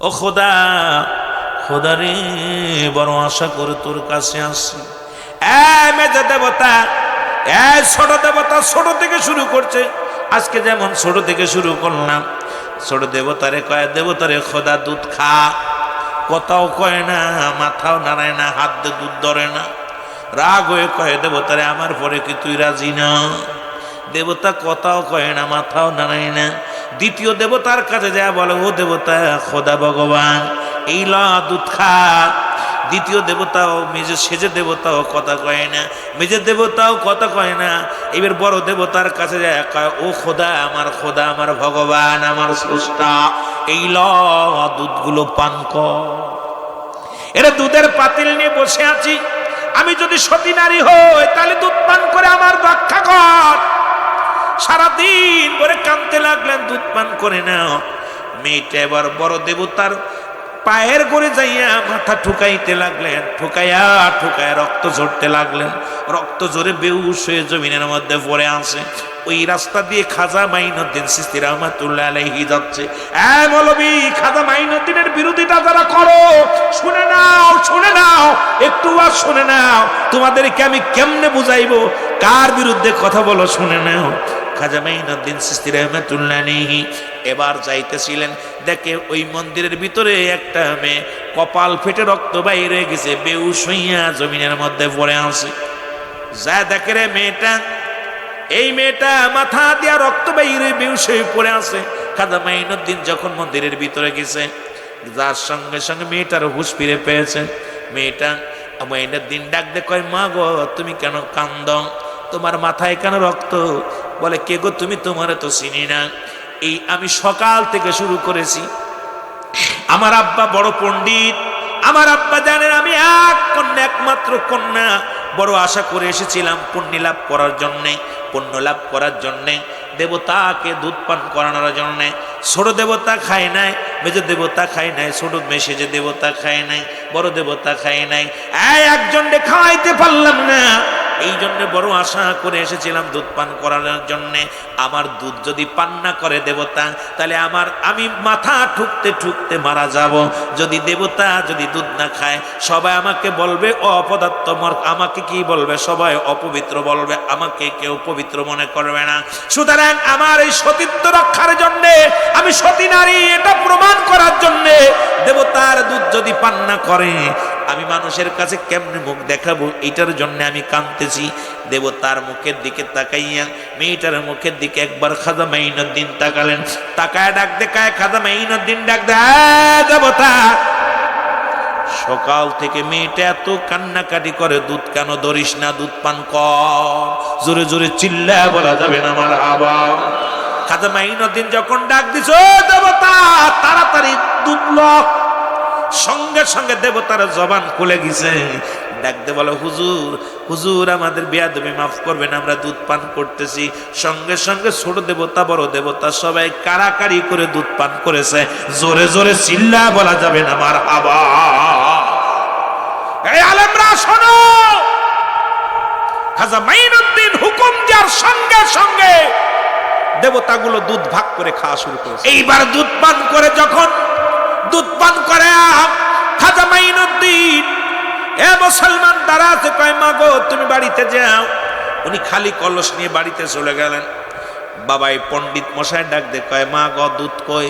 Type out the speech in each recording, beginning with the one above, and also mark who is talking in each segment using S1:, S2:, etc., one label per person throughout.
S1: ও খোদা, খোদা রে, বড় আশা করে তোর কাছে আসছি। মেজে দেবতা, ছোট দেবতা, ছোট থেকে শুরু করছে। আজকে যেমন ছোট থেকে শুরু করলাম, ছোট দেবতারে কয়, দেবতারে খোদা দুধ খা। কথাও কয় না, মাথাও নাড়ায় না, হাত দিয়ে দুধ ধরে না। রাগ হয়ে কয়, দেবতারে আমার পরে কি তুই রাজি না? দেবতা কথাও কয় না, মাথাও নাড়ায় না। দ্বিতীয় দেবতার কাছে যা বলে, ও দেবতা, খোদা ভগবান, এই ল দুধ খা। দ্বিতীয় দেবতাও, মেজে সেজে দেবতাও কথা কয় না, মেজে দেবতাও কথা কয় না। এবার বড় দেবতার কাছে যায় কয়, ও খোদা, আমার ভগবান, আমার স্রষ্টা, এই ল দুধগুলো পান কর। এরা দুধের পাতিল নিয়ে বসে আছি, আমি যদি সতী নারী হই তাহলে দুধ পান করে আমার রক্ষা কর। সারাদিন করে কাঁদতে লাগলেন, দুধ পান করে নাও। মেয়েটা এবার বড় দেবতার পায়ের করে যাইয়া মাথা ঠুকাইতে লাগলেন, ঠুকাইয়া ঠুকাইয়া রক্ত ঝরতে লাগলেন। রক্ত ঝরে বেহুশ হয়ে জমিনের মধ্যে পড়ে আসে। ওই রাস্তা দিয়ে খাজা মাইনুদ্দিন চিশতি রহমাতুল্লাহ আলাইহি যাচ্ছে। মৌলভী, খাজা মাইনুদ্দিনের বিরোধিতা যারা করো, শুনে নাও, শুনে নাও, একটু আর শুনে নাও। তোমাদেরকে আমি কেমনে বুঝাইবো কার বিরুদ্ধে কথা বলো, শুনে নাও। খাজা মাইনুদ্দিন চিশতি রহমাতুল্লাহ আলাইহি এবার যাইতেছিলেন, দেখে ওই মন্দিরের ভিতরে একটা মেয়ে কপাল ফেটে রক্ত বাইরে হয়ে গেছে, বেহুশ হইয়া জমিনের মধ্যে পড়ে আছে। যা দেখে রে মেয়েটা, এই মেয়েটা মাথা দিয়া রক্ত বাইরে বেহুশ হয়ে পড়ে আছে। খাজা মাইনুদ্দিন যখন মন্দিরের ভিতরে গেছে, যার সঙ্গে সঙ্গে মেয়েটার হুঁশ ফিরে পেয়েছে। মেয়েটা মাইনুদ্দিন ডাক দে কয়, মা গো, তুমি কেন কান্দ? তোমার মাথায় কেন রক্ত? বলে, কে গো তুমি? তোমারে তো চিনি না। এই আমি সকাল থেকে শুরু করেছি। আমার আব্বা বড় পণ্ডিত, আমার আব্বা জানেন আমি এক কন্যা, একমাত্র কন্যা। বড় আশা করে এসেছিলাম পুণ্য লাভ করার জন্যে, পুণ্য লাভ করার জন্যে, দেবতাকে দুধ পান করানোর জন্যে। ছোট দেবতা খায় নাই, মেজো দেবতা খায় নাই, ছোট মেশে যে দেবতা খায় নাই, বড় দেবতা খায় নাই। একজনকে খাওয়াইতে পারলাম না, এই জন্য বড় আশা করে এসেছিলাম দুধ পান করানোর জন্যে। আমার দুধ যদি পান না করে দেবতা, তাহলে আমি মাথা ঠুকতে ঠুকতে মারা যাব। যদি দেবতা যদি দুধ না খায়, সবাই আমাকে বলবে অপদার্থ, আমাকে কি বলবে? সবাই অপবিত্র বলবে, আমাকে কেউ পবিত্র মনে করবে না। সুতরাং আমার এই সতীত্ব রক্ষার জন্যে, আমি সতী নারী এটা প্রমাণ করার জন্যে, দেবতার দুধ যদি পান না করে, আমি মানুষের কাছে কেমনে মুখ দেখাবো? এইটার জন্য আমি কাঁদতেছি। দেবতার মুখের দিকে তাকাইয়া মেয়েটার মুখের দিকে একবার খাজা মাইনুদ্দিন তাকালেন। তাকায় ডাক দেখায়, খাজা মাইনুদ্দিন ডাক দেয়, দেবতা, সকাল থেকে মেয়েটা এত কান্নাকাটি করে, দুধ কেন ধরিস না? দুধ পান কর। জোরে জোরে চিল্লা বলা যাবে না আমার আবা। খাজা মাইনুদ্দিন যখন ডাক দিছ, দেবতা তাড়াতাড়ি দুধ লক। সঙ্গে সঙ্গে দেবতার জবান খুলে গেছে। ডাকতে বলো, হুজুর, হুজুর, আমাদের বেয়াদবি মাফ করবেন, আমরা দুধ পান করতেছি। সঙ্গে সঙ্গে ছোট দেবতা বড় দেবতা সবাই কাড়াকাড়ি করে দুধ পান করেছে। জোরে জোরে চিল্লা বলা যাবে না আমার হাবা। এই আলেমরা শোনো, খাজা মাইনুদ্দিন হুকুম দেওয়ার সঙ্গে সঙ্গে দেবতাগুলো দুধ ভাগ করে খাওয়া শুরু করেছে। এইবার দুধ পান করে যখন দুধ পান করে খাজা মাইনুদ্দিন, মুসলমান দাঁড়াতে কয়, মা গো, তুমি বাড়িতে যাও। উনি খালি কলস নিয়ে বাড়িতে চলে গেলেন। বাবাই পণ্ডিত মশাই ডাক দে কয়, মা গো, দুধ কই?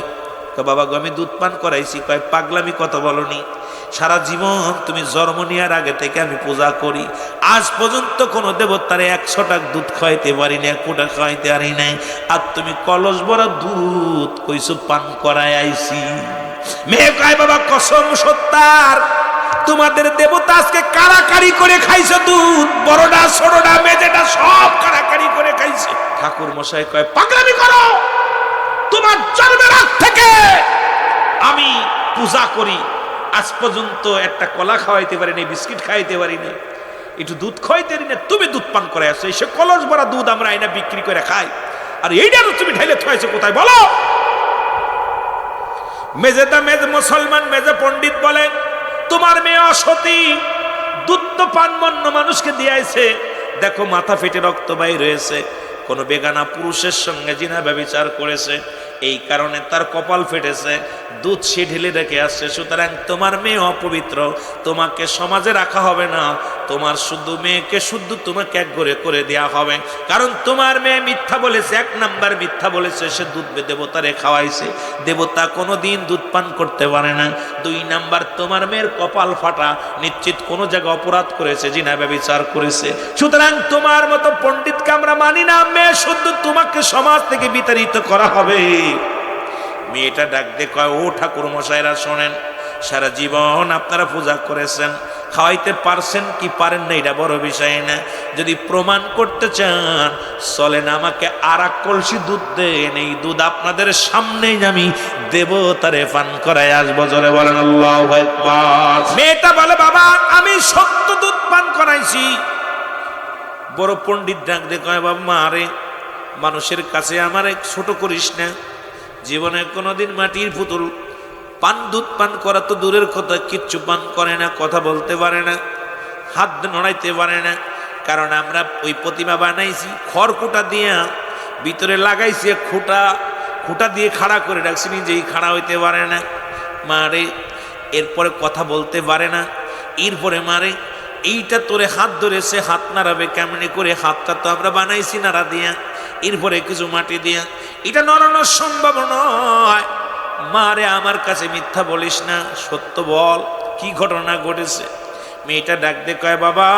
S1: বাবা গো, আমি দুধ পান করাইছি। কয়, পাগলামি কত বলনি? সারা জীবন তুমি জন্ম নেওয়ার আগে থেকে আমি পূজা করি, আজ পর্যন্ত কোনো দেবতারে 100 টাকা দুধ খাওয়াইতে পারি না, 1 ফুটা খাওয়াইতে পারি নাই। আর তুমি কলস ভরা দুধ কইছো পান করাই আইছি। মেয়ে কয়, বাবা কসম সত্যার, তোমাদের দেবতা আজকে কাড়াকাড়ি করে খাইছে দুধ, বড়টা ছোটটা মেজেটা সব কাড়াকাড়ি করে খাইছে। ঠাকুর মশাই কয়, পাগলামি করো, তোমার জন্মের আগ থেকে আমি পূজা করি, আজ পর্যন্ত একটা কলা খাওয়াইতে পারি না, বিস্কিট খাওয়াইতে পারি না, একটু দুধ খাওয়াইতে পারি না। তুমি দুধ পান করে আসছো, সে কলস ভরা দুধ আমরা আইনা বিক্রি করে খাই, আর এইটা তুমি ঢাইলে থাইছো কোথায় বলো? মেজেটা মেজ মুসলমান মেজে পণ্ডিত বলে, তোমার মেয়ে অসতী, দুধ তো পানমন্য মানুষকে দিয়েছে, দেখো মাথা ফেটে রক্ত বাইর হয়েছে, কোন বেগানা পুরুষের সঙ্গে জিনা ব্যভিচার করেছে, এই কারণে তার কপাল ফেটেছে। দুধ সে ঢেলে রেখে আসছে। সুতরাং তোমার মেয়ে অপবিত্র, তোমাকে সমাজে রাখা হবে না, তোমার শুধু মেয়েকে শুদ্ধ তোমাকে এক ঘরে করে দেওয়া হবে। কারণ তোমার মেয়ে মিথ্যা বলেছে, 1 নাম্বার মিথ্যা বলেছে, সে দুধ দেবতারে খাওয়াইছে, দেবতা কোনো দিন দুধ পান করতে পারে না। 2 নাম্বার তোমার মেয়ের কপাল ফাটা, নিশ্চিত কোনো জায়গায় অপরাধ করেছে, জিনা ব্যভিচার করেছে। সুতরাং তোমার মতো পণ্ডিতকে আমরা মানি না, মেয়ে শুদ্ধ তোমাকে সমাজ থেকে বিতাড়িত করা হবে। মেয়েটা ডাক দিয়ে কয়, ও ঠাকুর মশাইরা শোনেন, সারা জীবন আপনারা পূজা করেছেন, খাওয়াইতে পারছেন কি পারেন না এটা বড় বিষয় না, যদি প্রমাণ করতে চান চলেন আমাকে আর এক কলসি দুধ দেন, এই দুধ আপনাদের সামনেই আমি দেবতারে পান করাই আসবো। জোরে বলেন আল্লাহু আকবার। মেয়েটা বলে, বাবা আমি সত্য দুধ পান করাইছি। বড় পণ্ডিত ডাক দিয়ে কয়, বাবা মা রে, মানুষের কাছে আমার ছোট করিস না, জীবনে কোনোদিন মাটির পুতুল দুধ পান করা তো দূরের কথা, কিচ্ছু পান করে না, কথা বলতে পারে না, হাত নড়াইতে পারে না। কারণ আমরা ওই প্রতিমা বানাইছি খড়কুটা দিয়ে, ভিতরে লাগাইছি খুঁটা দিয়ে খাড়া করে রাখছি, নিজেই খাড়া হইতে পারে না মারে। এরপরে কথা বলতে পারে না। এরপরে মারে, এইটা তোরে হাত ধরেছে, হাত নাড়াবে কেমনি করে, হাতটা তো আমরা বানাইছি নাড়া দিয়া, এরপরে কিছু মাটি দিয়া, এটা নড়ানোর সম্ভব নয়। মারে আমার কাছে মিথ্যা বলিস না, সত্য বল কি ঘটনা ঘটেছে। মেয়েটা ডাক দিয়ে কয়, বাবা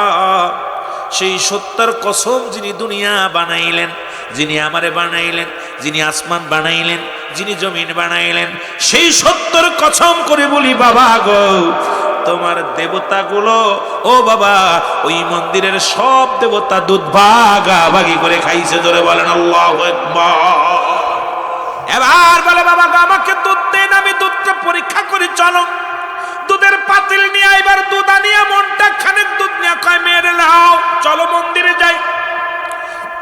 S1: সেই সত্যর কসম যিনি দুনিয়া বানাইলেন, যিনি আমারে বানাইলেন, যিনি আসমান বানাইলেন, যিনি জমিন বানাইলেন, সেই সত্যর কসম করে বলি বাবা গো, তোমার দেবতাগুলো ও বাবা ওই মন্দিরের সব দেবতা দুধ ভাগাভাগি করে খাইছে। জোরে বলেন আল্লাহু আকবার। এবার বলে, বাবা গো আমাকে দুধ দেন, আমি দুধটা পরীক্ষা করি, চলো। দুধের পাতিল নিয়ে এবার দুধ আনিয়া মনটা খানিক দুধ নিয়ে কয়, মেরে নাও চলো মন্দিরে যাই।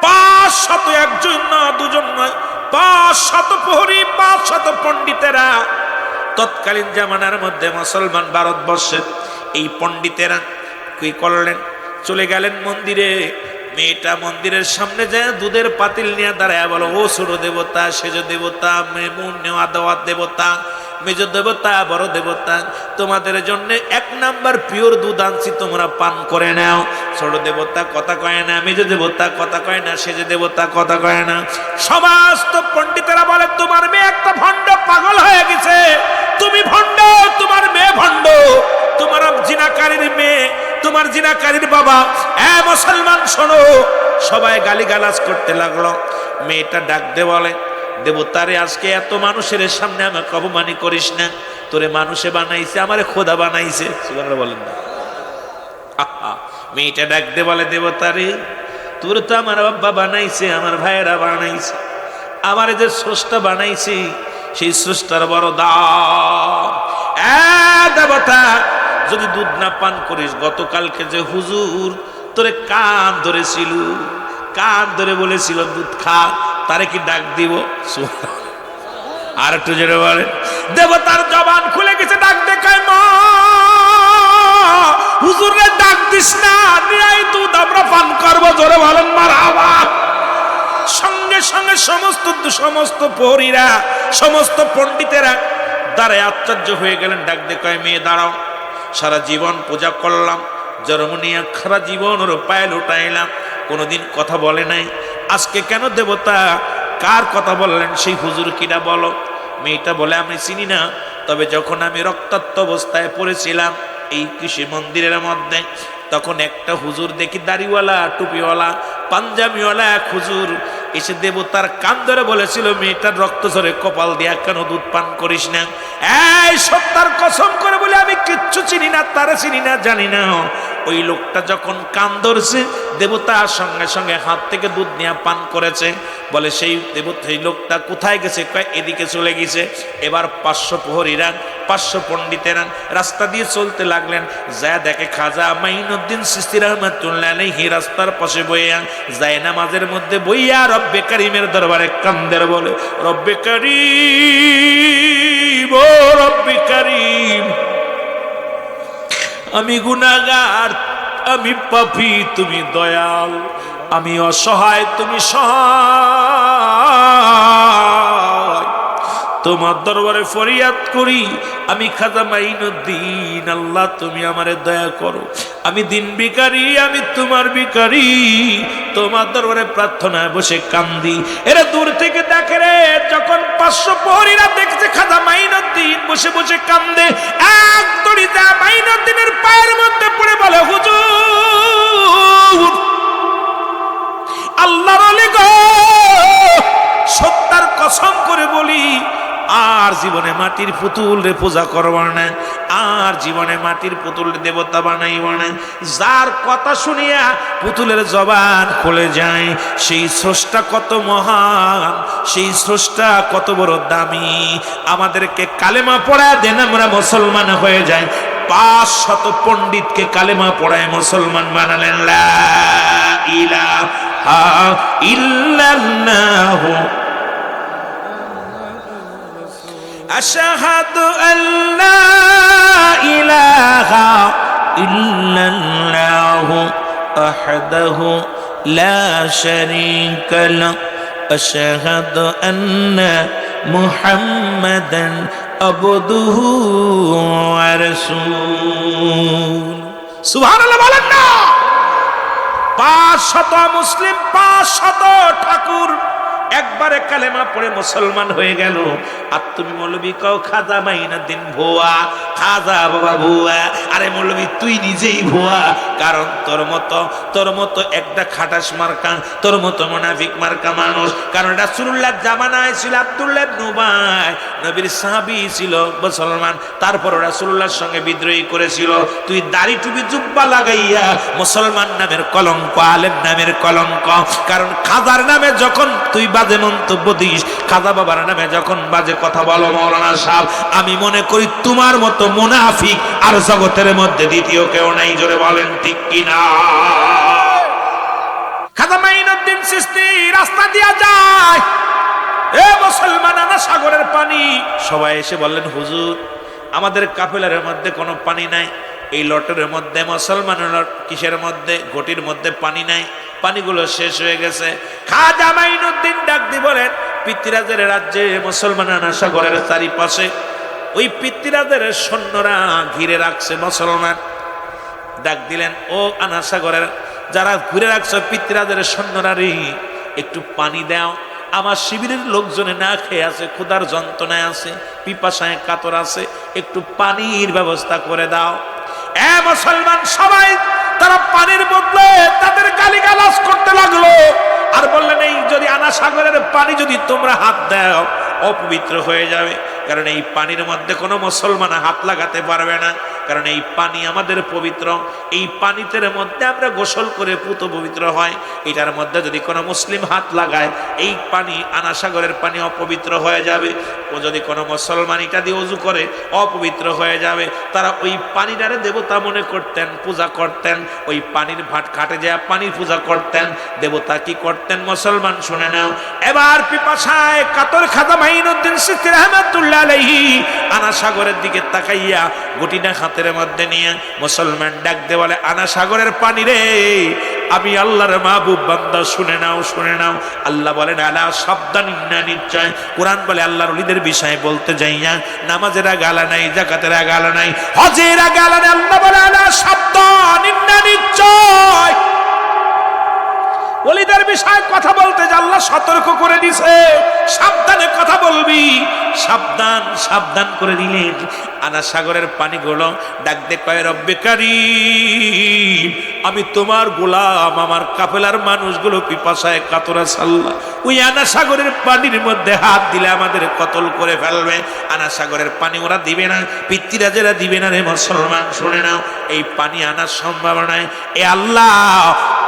S1: 500 একজন না দুজন নয়, 500 প্রহরী, 500 পণ্ডিতেরা তৎকালীন জামানার মধ্যে মুসলমান ভারতবর্ষের এই পণ্ডিতেরা কি করলেন, চলে গেলেন মন্দিরে। মেয়েটা মন্দিরের সামনে যায়, দুধের পাতিল নিয়ে দাঁড়ায় বলো, ও ছোট দেবতা, সেজ দেবতা, মেমুন নেওয়া দেওয়ার দেবতা, মেজ দেবতা, বড় দেবতা, তোমাদের জন্য 1 নাম্বার পিওর দুধ আনছি, তোমরা পান করে নাও। ছোট দেবতা কথা কয় না, মেজ দেবতা কথা কয় না, সেজ দেবতা কথা কয় না। সমস্ত পণ্ডিতেরা বলে, তোমার মেয়ে একটা ভণ্ড, পাগল হয়ে গেছে, তুমি ভণ্ড, তোমার মেয়ে ভণ্ড, তোমার জিনাকারীর মেয়ে, তোমার জিনাকারীর বাবা। মুসলমান শোনো, সবাই গালিগালাজ করতে লাগলো। মেয়েটা ডাক দে বলে, দেবতারে আজকে এত মানুষের সামনে আমাকে অপমানি করিস না, তোরে মানুষে বানাইছে, আমারে খোদা বানাইছে। সুবহানাল্লাহ বলেন না। মেয়েটা ডাক দে বলে, দেবতারে তোর তো আমার বাবা বানাইছে, আমার ভাইয়েরা বানাইছে, আমার যে স্রষ্টা বানাইছে সেই স্রষ্টার বড় দাম। দেবতা যদি দুধ না পান করিস, গতকালকে যে হুজুর তোরে কান ধরেছিল, কান ধরে বলেছিল দুধ খা, তারে কি ডাক দিব? আর একটু জোরে বলে। দেবতার জবান খুলে গেছে, ডাক দেখায়, মা হুজুরে ডাক দিস না, নিয়াই দুধ আমরা পান করবো। জোরে বলেন মারহাবা। সঙ্গে সঙ্গে সমস্ত পরীরা, সমস্ত পণ্ডিতেরা দাঁড়ায় আশ্চর্য হয়ে গেলেন। ডাক দেখায়, মেয়ে দাঁড়াও, সারা জীবন পূজা করলাম, জন্মনিয়া সারা জীবন ওর পায়ে লুটাইলাম, কোনোদিন কথা বলে নাই, আজকে কেন দেবতা কার কথা বললেন? সেই হুজুর কিনা বলো। মেয়েটা বলে, আমি চিনি না, তবে যখন আমি রক্তাক্ত অবস্থায় পড়েছিলাম এই কৃষি মন্দিরের মধ্যে, তখন একটা হুজুর দেখি, দাড়িওয়ালা, টুপিওয়ালা, পাঞ্জাবিওয়ালা এক হুজুর এসে দেবতার কান ধরে বলেছিল, মেয়েটার রক্ত ঝরে কপাল দিয়া কেন দুধ পান করিস না? এই সত্যার কসম করে বলে, আমি কিচ্ছু চিনি না, তারা চিনি না, জানি না। ওই লোকটা যখন কান ধরছে, দেবতা সঙ্গে সঙ্গে হাত থেকে দুধ নিয়ে পান করেছে। বলে, সেই দেবতা, সেই লোকটা কোথায় গেছে? কয় এদিকে চলে গেছে। এবার 500 প্রহরীরা, 500 পণ্ডিতেরা রাস্তা দিয়ে চলতে লাগলেন। যা দেখে খাজা মাইনুদ্দিন চিশতি রাহমাতুল্লাহ আলাইহি রাস্তার পাশে বইয়া, যায় নামাজের মধ্যে বইয়া রব্বে কারিমের দরবারে কান্দের বলে, রব্বে কারিম, ও রব্বে কারিম, আমি গুনাহগার, আমি পাপী, তুমি দয়াল, আমি অসহায়, তুমি সহায়, তোমার দরবারে ফরিয়াদ করি, আমি খাজা মাইনুদ্দিন, আল্লাহ তুমি আমারে দয়া করো, আমি দিন ভিখারি, আমি তোমার ভিখারি, তোমার দরবারে প্রার্থনায় বসে কান্দি। এরা দূর থেকে দেখে রে, যখন 500 প্রহরীরা দেখছে খাজা মাইনুদ্দিন বসে বসে কান্দে, এক দড়িতে মাইনুদ্দিনের পায়ের মধ্যে পড়ে বলে, হুজুর আল্লাহর ওলি গো, সত্যার কসম করে বলি, আর জীবনে মাটির পুতুল রে পূজা করব না, আর জীবনে মাটির পুতুল দেবতা বানাইব না। যার কথা শুনিয়া পুতুলের জবান খুলে যায়, সেই স্রষ্টা কত মহান, সেই স্রষ্টা কত বড় দামি। আমাদেরকে কালেমা পড়া দেন, আমরা মুসলমান হয়ে যাই। 500 পণ্ডিতকে কালেমা পড়ায় মুসলমান বানালেন। লা ইলাহা ইল্লাল্লাহু আশহাদু আল্লা ইলাহা ইল্লাল্লাহু ওয়াহদাহু লা শারীকা লাহু আশহাদু আন্না মুহাম্মাদান আবদুহু ওয়া রাসূলুহু। সুবহানাল্লাহ বলেন না। 500 মুসলিম, 500 ঠাকুর একবারে কালেমা পড়ে মুসলমান হয়ে গেল। আর তুমি মৌলবী কও খাজা মাইনুদ্দিন ভুয়া, খাজা বাবা ভুয়া। আরে মৌলবী তুই নিজেই ভুয়া, কারণ তোর মতো একটা খাটাস মার্কা, তোর মতো মুনাফিক মার্কা মানুষ। কারণ রাসূলুল্লাহ জামানায় ছিল আব্দুল্লাহ ইবনে উবাই, নবীর সাহাবী ছিল মুসলমান, তারপর রাসূলুল্লাহর সঙ্গে বিদ্রোহী করেছিল। তুই দাড়ি টুপি জুব্বা লাগাইয়া মুসলমান নামের কলঙ্ক, আলেম নামের কলঙ্ক। কারণ খাজার নামে যখন তুই বাজে মন্তব্য দিস, খাজা বাবার নামে যখন বাজে কথা বলো মাওলানা সাহেব, আমি মনে করি তোমার মতো মুনাফিক আর জগতের মধ্যে দ্বিতীয় কেউ নাই। জোরে বলেন ঠিক কিনা? খাজা মাইনুদ্দিন চিশতি রাস্তা দিয়া যায়, এ মুসলমান আনা সাগরের পানি। সবাই এসে বললেন, হুজুর আমাদের কাফেলার মধ্যে কোনো পানি নাই, এই লটের মধ্যে মুসলমানের কিসের মধ্যে, ঘটির মধ্যে পানি নাই, পানিগুলো শেষ হয়ে গেছে। খাজা মাইনুদ্দিন ডাক দিয়ে বলেন, পৃথ্বীরাজের রাজ্যে মুসলমান আনা সাগরের চারিপাশে ওই পৃথ্বীরাজের সৈন্যরা ঘিরে রাখছে মুসলমান। ডাক দিলেন, ও আনা সাগরের যারা ঘিরে রাখছে পৃথ্বীরাজের সৈন্যরা রে, একটু পানি দাও, আমার শিবিরের লোকজনে না খেয়ে আছে, ক্ষুধার যন্ত্রণায় আছে, পিপাসায় কাতর আছে, একটু পানির ব্যবস্থা করে দাও। এ মুসলমান সবাই তারা পানির বদলে তাদের গালিগালাজ করতে লাগলো, আর বললেন, এই যদি আনা সাগরের পানি যদি তোমরা হাত দাও অপবিত্র হয়ে যাবে। কারণ এই পানির মধ্যে কোনো মুসলমান হাত লাগাতে পারবে না, কারণ এই পানি আমাদের পবিত্র। এই পানিতে মধ্যে আমরা গোসল করে পুত পবিত্র হয়, এটার মধ্যে যদি কোনো মুসলিম হাত লাগায় এই পানি, আনা সাগরের পানি অপবিত্র হয়ে যাবে। ও যদি কোনো মুসলমান এটা দিয়ে ওযু করে অপবিত্র হয়ে যাবে। তারা ওই পানিটারে দেবতা মনে করতেন, পূজা করতেন, ওই পানির ভাট খাটে যায় পানির পূজা করতেন। দেবতা কি করতেন মুসলমান শুনে নাও। এবার পিপাসায় কাতর খাজা মাইনুদ্দিন চিশতি রাহমাতুল্লাহ আলাইহি আনা সাগরের দিকে তাকাইয়া গুটিটা হাতের মধ্যে নিয়ে মুসলমান ডাক দিয়ে বলে, আনা সাগরের পানি রে, আমি আল্লাহর মাহবুব বান্দা, শুনে নাও, শুনে নাও। আল্লাহ বলেন, আলা সাবধান, ইন্না নিশ্চয়। কোরআন বলে আল্লাহর ওলিদের বিষয়ে বলতে যাইয়া নামাজের গালা নাই, যাকাতের গালা নাই, হজের গালা নাই। আল্লাহ বলে, আলা সাবধান, ইন্না নিশ্চয়। ওলিদের বিষয়ে কথা বলতে যে আল্লাহ সতর্ক করে দিছে, সাবধানে কথা বলবি, সাবধান, সাবধান করে দিলেন। আনা সাগরের পানিগুলো ডাক দে কয়, রব্বে কারীম, আমি তোমার গোলাম, আমার কাফেলার মানুষগুলো পিপাসায় কাতর আছে আল্লাহ, ওই আনা সাগরের পানির মধ্যে হাত দিলে আমাদের কতল করে ফেলবে। আনা সাগরের পানি ওরা দিবে না, পিতৃরাজেরা দিবে না রে মুসলমান, শুনে নাও। এই পানি আনার সম্ভাবনায় এ আল্লাহ,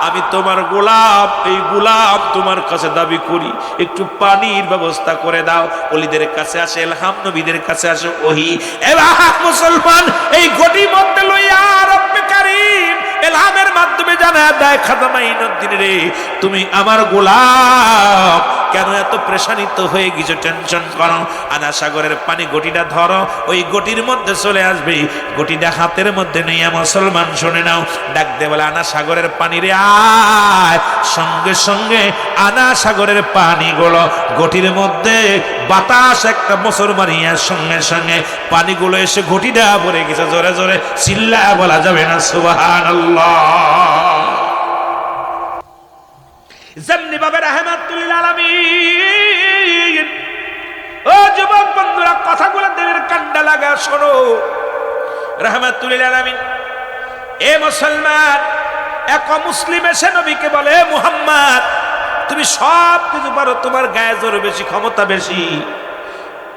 S1: আমি তোমার গোলাম, এই গোলাম তোমার কাছে দাবি করি, একটু পানির ব্যবস্থা করে দাও। ওলিদের কাছে আসে ইলহাম, নবীদের কাছে আসে ওহী। এবার মুসলমান এই গটি মধ্যে লইয়া রব্বে কারীম ইলহামের মাধ্যমে জানায় দেয়, খাজা মাইনুদ্দিন রে, তুমি আমার গোলাম, কেন এত প্রেশানিত হয়ে গেছো, টেনশন করো? আনা সাগরের পানি গটিটা ধরো, ওই গটির মধ্যে চলে আসবে, গটিটা হাতের মধ্যে নিয়ে মুসলমান শুনে নাও। ডাক দে বলে, আনা সাগরের পানি রে আয়। সঙ্গে সঙ্গে আনা সাগরের পানিগুলো গটির মধ্যে বাতাস একটা মোচড় মারিয়ার সঙ্গে সঙ্গে পানিগুলো এসে ঘটিটা ভরে গেছে। জোরে জোরে চিল্লা বলা যাবে না সুবহানাল্লাহ। যেমনি ভাবে রাহমাতুল লিল আলামিন, ও যুবক বন্ধুরা কথাগুলো দিলের কান্ডা লাগা শোনো। রাহমাতুল লিল আলামিন, এ মুসলমান, এক মুসলিম এসে নবীকে বলে, মুহাম্মদ তুমি সব কিছু পারো, তোমার গায়ে জোর বেশি, ক্ষমতা বেশি,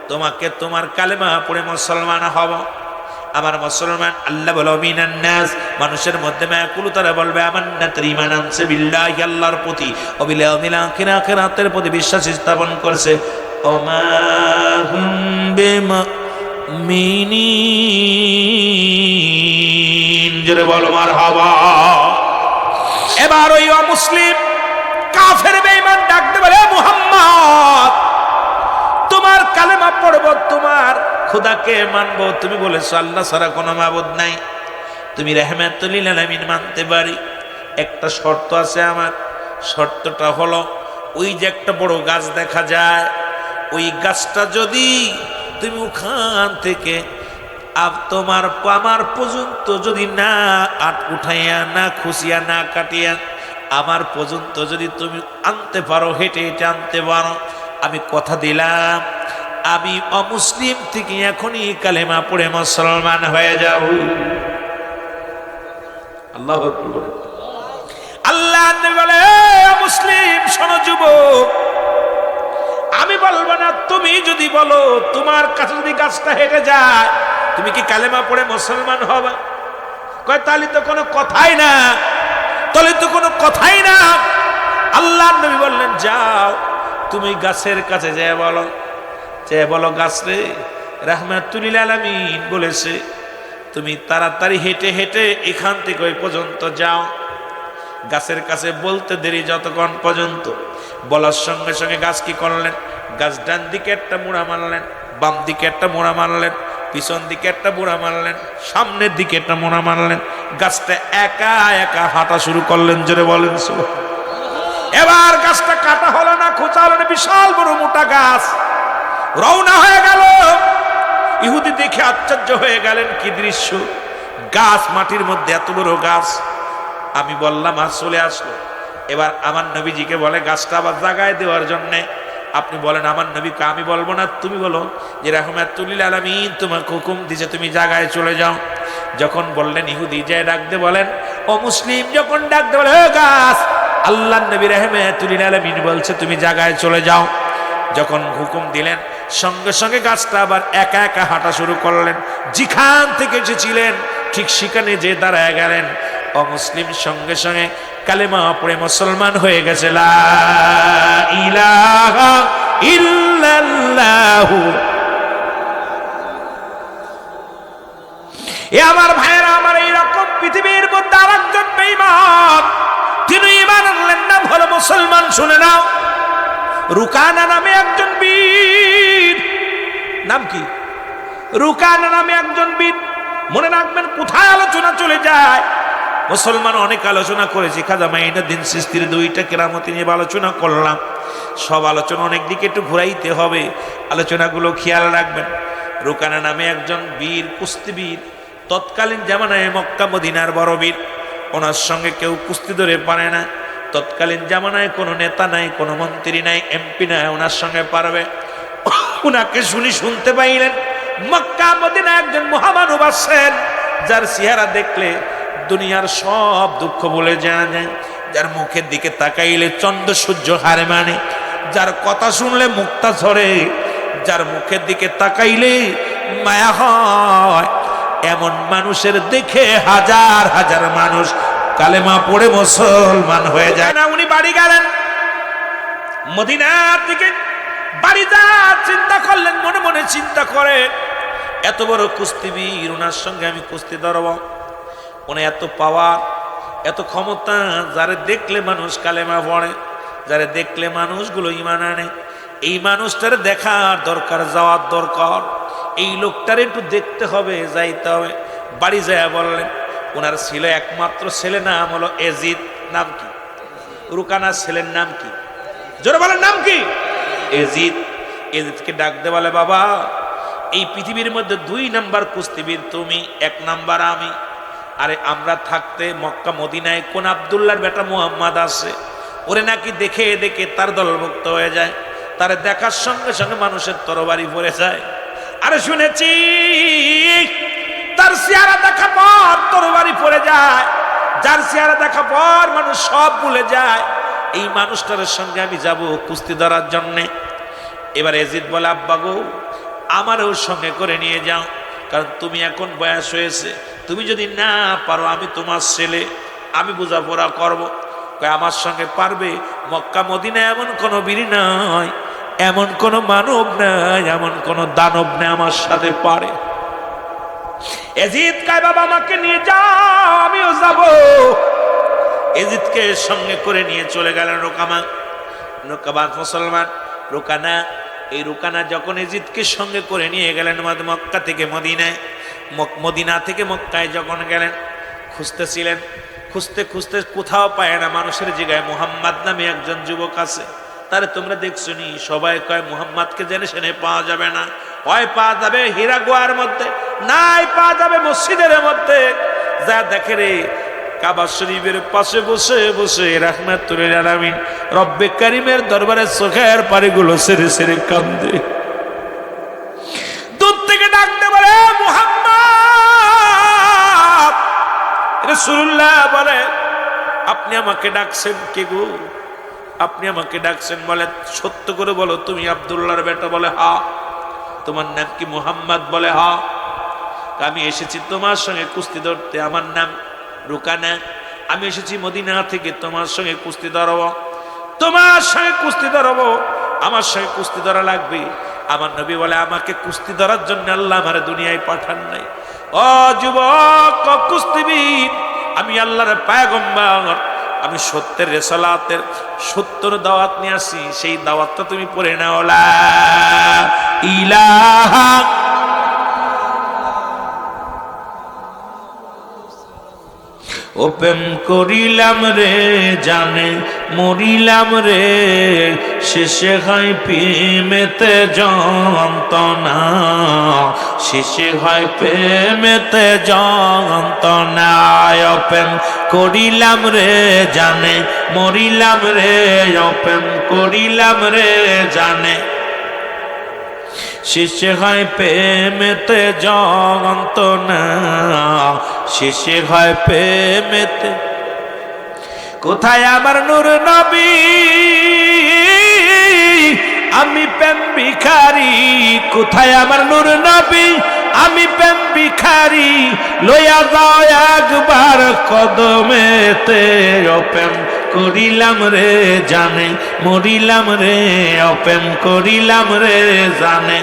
S1: তোমাকে তোমার কালেমা পড়ে মুসলমান হব। আমার মুসলমান, আল্লাহ বলো মিনান নাস, মানুষের মধ্যে মায়াকুলু, তারা বলবে আমান্না, তার ঈমান আনছে বিল্লাহি, আল্লাহর প্রতি, ও বিল ইয়াউমিল আখির, আখিরাতের প্রতি বিশ্বাস স্থাপন করছে। ওমা হুম বিমুমিনিন, জোরে বলো মারহাবা। এবার ওই অমুসলিম কাফের বেঈমান ডাকতে বলে, মুহাম্মদ তোমার কালেমা পড়ব, তোমার খোদাকে মানব, তুমি বলেছো আল্লাহ ছাড়া কোনো মাবুদ নাই, তুমি রাহমাতুল লিল আলামিন মানতে পারি, একটা শর্ত আছে আমার। শর্তটা হলো, ওই যে একটা বড় গাছ দেখা যায়, ওই গাছটা যদি তুমি ওখান থেকে তোমার আমার পর্যন্ত যদি না উঠাইয়া, না খুশিয়া, না কাটিয়া আমার পর্যন্ত যদি তুমি আনতে পারো, হেঁটে হেঁটে আনতে পারো, আমি কথা দিলাম আমি অমুসলিম থেকে এখনই কালেমা পড়ে মুসলমান হয়ে যাব। আল্লাহু আকবার। আল্লাহ বলে, মুসলিম শোনো যুবক, আমি বলবো না, তুমি যদি বলো, তোমার কাছে যদি গাছটা হেঁটে যায়, তুমি কি কালেমা পড়ে মুসলমান হবে? কয় তাহলে তো কোনো কথাই না, তাহলে তো কোনো কথাই না। আল্লাহ নবী বললেন, যাও তুমি গাছের কাছে যেয়ে বলো, চেয়ে বলো, গাছ রে, রাহমাতুল লিল আলামিন বলেছে তুমি তাড়াতাড়ি হেঁটে হেঁটে এখান থেকে ওই পর্যন্ত যাও। গাছের কাছে বলতে দেরি যতক্ষণ পর্যন্ত, বলার সঙ্গে সঙ্গে গাছ কি করলেন, গাছ ডান দিকে একটা মোড়া মারলেন, বাম দিকে একটা মোড়া মারলেন, পিছন দিকে একটা মোড়া মারলেন, সামনের দিকে একটা মোড়া মারলেন, গাছটা একা একা হাঁটা শুরু করলেন। জোরে বলেন সুবহানাল্লাহ। এবার গাছটা কাটা হলো না, খোঁচা হলো না, বিশাল বড় মোটা গাছ রওনা হয়ে গেল। ইহুদি দেখে আশ্চর্য হয়ে গেলেন, কি দৃশ্য, গাছ মাটির মধ্যে, এত বড় গাছ। আমি বললাম আর চলে আসলো। এবার আমার নবীজিকে বলে গাছটা আবার জাগায় দেওয়ার জন্যে, আপনি বলেন আমার নবীকে, আমি বলবো না, তুমি বলো যে রাহমাতুল লিল আলামিন তোমাকে হুকুম দিয়েছে তুমি জাগায় চলে যাও। যখন বললেন, ইহুদি যে ডাকতে বলেন, ও মুসলিম যখন ডাকতে বলে, ও গাছ, আল্লাহ নবী রাহমাতুল লিল আলামিন বলছে তুমি জাগায় চলে যাও। যখন হুকুম দিলেন, সঙ্গে সঙ্গে গাছটা আবার একা একা হাঁটা শুরু করলেন। যেখান থেকে এসেছিলেন ঠিক সেখানে যে দাঁড়ায় গেলেন। অমুসলিম সঙ্গে সঙ্গে কালেমা পড়ে মুসলমান হয়ে গেছে। লা ইলাহা ইল্লাল্লাহু। এ আমার ভাইয়েরা, আমার এইরকম পৃথিবীর মধ্যে আরেকজন বেঈমান, তিনি ঈমান আনলেন, নাম হলো মুসলমান। শুনে নাও, রুকানা নামে একজন বীর। নাম কি? রুকানা নামে একজন বীর। মনে রাখবেন, কোথায় আলোচনা চলে যায়। মুসলমান অনেক আলোচনা করেছি, খাজা মাইনুদ্দিন চিশতির দুইটা কেরামতি নিয়ে আলোচনা করলাম। সব আলোচনা অনেক দিকে একটু ঘুরাইতে হবে, আলোচনাগুলো খেয়াল রাখবেন। রুকানা নামে একজন বীর, কুস্তিবীর, তৎকালীন জামানায় মক্কা মদিনার বড় বীর। ওনার সঙ্গে কেউ কুস্তি ধরে পারে না। তৎকালীন জামানায় কোনো নেতা নাই, কোনো মন্ত্রী নাই, এমপি নাই, ওনার সঙ্গে পারবে। ওনাকে শুনতে পাইলেন, মক্কা মদিনা একজন মহামানব আছেন, যার চেহারা দেখলে দুনিয়ার সব দুঃখ বলে যাওয়া যায়, যার মুখের দিকে তাকাইলে চন্দ্র সূর্য হারে মানে, যার কথা শুনলে মুক্তা ঝরে, যার মুখের দিকে তাকাইলে মায়া হয়, এমন মানুষের দেখে হাজার হাজার মানুষ কালেমা পড়ে মুসলমান হয়ে যায় না। উনি বাড়ি গেলেন, মদিনার দিকে বাড়ি যাওয়ার চিন্তা করলেন, মনে মনে চিন্তা করে, এত বড় কুস্তিবীর, ওনার সঙ্গে আমি কুস্তি ধরব। উনি এত পাওয়ার, এত ক্ষমতা, যারে দেখলে মানুষ কালেমা পড়ে, যারে দেখলে মানুষগুলো ঈমান আনে। এই মানুষটার দেখার দরকার, যাওয়ার দরকার, এই লোকটার একটু দেখতে হবে, যাইতে হবে। বাড়ি যায় বললেন, ওনার ছিল একমাত্র ছেলে, নাম হলো এজিদ। নাম কি? রুকানার ছেলের নাম কি? জোরে বলেন, নাম কি? এজিদ। এজিদকে ডাক দে, বলে বাবা এই পৃথিবীর মধ্যে 2 নাম্বার কুস্তিবীর তুমি, 1 নাম্বার আমি। আরে আমরা থাকতে মক্কা মদিনায় কোন আব্দুল্লাহর বেটা মুহাম্মদ আছে, ওরে নাকি দেখে দেখে তার দলভুক্ত হয়ে যায়, তারে দেখার সঙ্গে সঙ্গে মানুষের তরবারি পড়ে যায়। আরে শুনেছি তার চেহারা দেখা পর তরবারি পড়ে যায়, যার চেহারা দেখা পর মানুষ সব ভুলে যায়, এই মানুষটার সঙ্গে আমি যাব কুস্তি ধরার জন্যে। এবার এজিদ বলে আব্বা গো আমারও সঙ্গে করে নিয়ে যাও, কারণ তুমি এখন বয়স হয়েছে, তুমি যদি না পারো আমি তোমার ছেলে, আমি বোঝাপড়া করবো। আমার সঙ্গে পারবে? মক্কা মদিনা এমন কোনো বীর নয়, এমন কোনো মানব নাই, এমন কোনো দানব নেই আমার সাথে পারে। এজিদ কয় বাবা আমাকে নিয়ে যাও, আমিও যাব। এজিদকে সঙ্গে করে নিয়ে চলে গেলেন রোকামা। রোকাবাদ মুসলমান রোকানা, এই রোকানা যখন এজিদকে সঙ্গে করে নিয়ে গেলেন মক্কা থেকে মদিনায়, মদিনা থেকে মক্কায় যখন গেলেন, খুঁজতেছিলেন, খুঁজতে খুঁজতে কোথাও পায় না। মানুষের জায়গায় মুহাম্মদ নামে একজন যুবক আছে, তারে তোমরা দেখছো নি? সবাই কয় মুহাম্মদকে জেনে শুনে পাওয়া যাবে না, হয় পাওয়া যাবে হীরা গুহার মধ্যে, নাই পাওয়া যাবে মসজিদের মধ্যে। যা দেখে রে কাবা শরীফের পাশে বসে বসে রাহমাতুল আলামিন রব্বে কারিমের দরবারে চোখের পানিগুলো সেরে সেরে কান্দে। দূর থেকে ডাকতে বলে মুহাম্মদ। রাসূলুল্লাহ বলে আপনি আমাকে ডাকছেন? কে গো? আপনি আমাকে ডাকছেন? বলে সত্য করে বলো তুমি আব্দুল্লাহর বেটা? বলে হ্যাঁ। তোমার নাম কি মুহাম্মদ? বলে হ্যাঁ। আমি এসেছি তোমার সঙ্গে কুস্তি ধরতে, আমার নাম রুকানা, আমি এসেছি মদিনা থেকে তোমার সঙ্গে কুস্তি ধরবো, তোমার সঙ্গে কুস্তি ধরবো, আমার সঙ্গে কুস্তি ধরা লাগবে। আমার নবী বলে আমাকে কুস্তি ধরার জন্য আল্লাহ আমার দুনিয়ায় পাঠান নাই। ও যুবক কুস্তিবীর, আমি আল্লাহর পয়গম্বর, আমি সত্যের রেসালাতের 70 দাওয়াত নিয়ে আসি, সেই দাওয়াতটা তুমি পড়ে নাও, লা ইলাহা ও প্রেম করিলাম রে জানে মরিলাম রে, শেষে হয় প্রেমেতে যন্ত্রণা, শেষে হয় প্রেমেতে যন্ত্রণা। ও প্রেম করিলাম রে জানে মরিলাম রে, ও প্রেম করিলাম রে জানে, শেষে হয় প্রেমেতে যন্ত্রণা, শেষে হয় প্রেমেতে। কোথায় আমার নূর নবী, আমি প্রেম ভিখারি, কোথায় আমার নূর নবী, আমি প্রেম ভিখারি, লইয়া যাও একবার কদমেতে। ও প্রেম করিলাম রে জানে মরিলাম রে, ও প্রেম করিলাম রে জানে,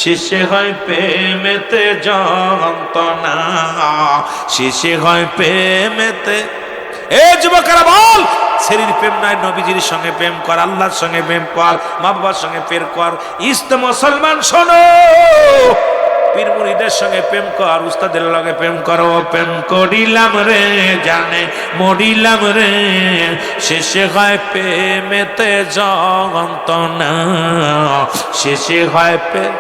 S1: শেষে হয় প্রেমেতে যন্ত্রণা, শেষে হয় প্রেমেতে। এ যুবকেরা বল, শরীর প্রেম নয়, নবীজির সঙ্গে প্রেম কর, আল্লাহর সঙ্গে প্রেম কর, মা বাবার সঙ্গে প্রেম কর। ইস্তে মুসলমান শোনো, পীর মুরিদের সঙ্গে প্রেম কর, উস্তাদের লগে প্রেম কর। ও প্রেম করিলাম রে জানে মরিলাম রে, শেষে হয় প্রেমেতে যন্ত্রণা, শেষে হয় প্রেম।